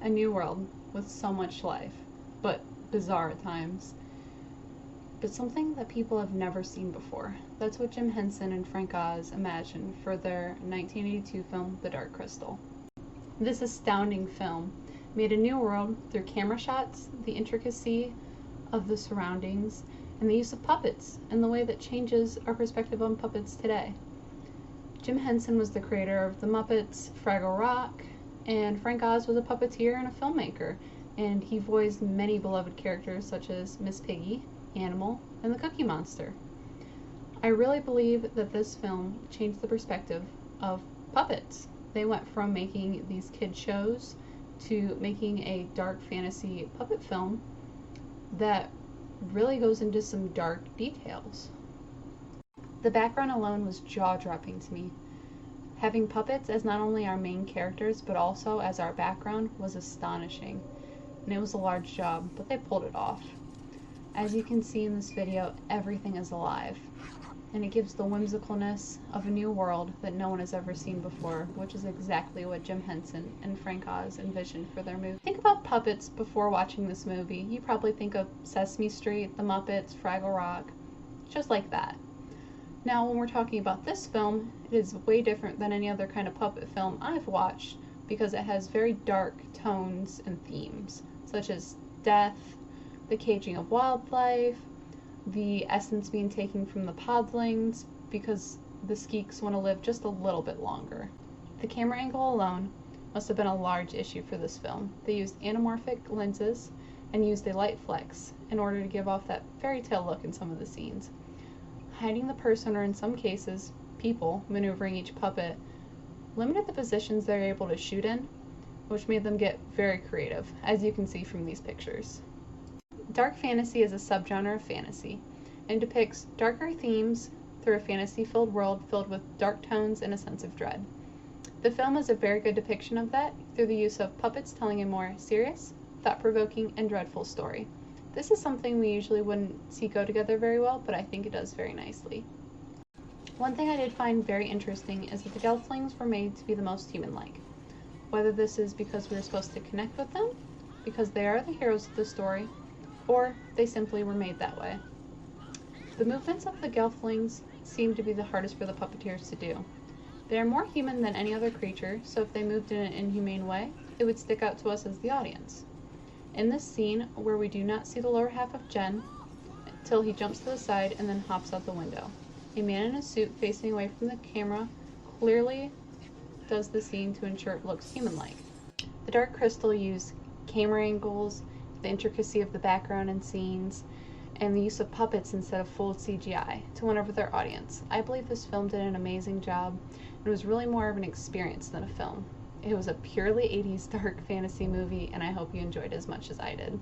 a new world with so much life, but bizarre at times. But something that people have never seen before. That's what Jim Henson and Frank Oz imagined for their 1982 film, The Dark Crystal. This astounding film made a new world through camera shots, the intricacy of the surroundings, and the use of puppets in the way that changes our perspective on puppets today. Jim Henson was the creator of The Muppets, Fraggle Rock, and Frank Oz was a puppeteer and a filmmaker, and he voiced many beloved characters such as Miss Piggy, Animal, and the Cookie Monster. I really believe that this film changed the perspective of puppets. They went from making these kid shows to making a dark fantasy puppet film that really goes into some dark details. The background alone was jaw-dropping to me. Having puppets as not only our main characters but also as our background was astonishing, and it was a large job, but they pulled it off. As you can see in this video, everything is alive, and it gives the whimsicalness of a new world that no one has ever seen before, which is exactly what Jim Henson and Frank Oz envisioned for their movie. Think about puppets before watching this movie. You probably think of Sesame Street, The Muppets, Fraggle Rock, just like that. Now, when we're talking about this film, it is way different than any other kind of puppet film I've watched because it has very dark tones and themes, such as death, the caging of wildlife, the essence being taken from the podlings because the skeeks want to live just a little bit longer. The camera angle alone must have been a large issue for this film. They used anamorphic lenses and used a light flex in order to give off that fairy tale look in some of the scenes. Hiding the person, or in some cases, people maneuvering each puppet, limited the positions they were able to shoot in, which made them get very creative, as you can see from these pictures. Dark fantasy is a subgenre of fantasy and depicts darker themes through a fantasy-filled world filled with dark tones and a sense of dread. The film is a very good depiction of that through the use of puppets telling a more serious, thought-provoking, and dreadful story. This is something we usually wouldn't see go together very well, but I think it does very nicely. One thing I did find very interesting is that the Gelflings were made to be the most human-like. Whether this is because we were supposed to connect with them, because they are the heroes of the story, or they simply were made that way. The movements of the Gelflings seem to be the hardest for the puppeteers to do. They are more human than any other creature, so if they moved in an inhumane way, it would stick out to us as the audience. In this scene, where we do not see the lower half of Jen, till he jumps to the side and then hops out the window. A man in a suit facing away from the camera clearly does the scene to ensure it looks human-like. The Dark Crystal used camera angles, the intricacy of the background and scenes, and the use of puppets instead of full CGI to win over their audience. I believe this film did an amazing job. It was really more of an experience than a film. It was a purely 80s dark fantasy movie, and I hope you enjoyed it as much as I did.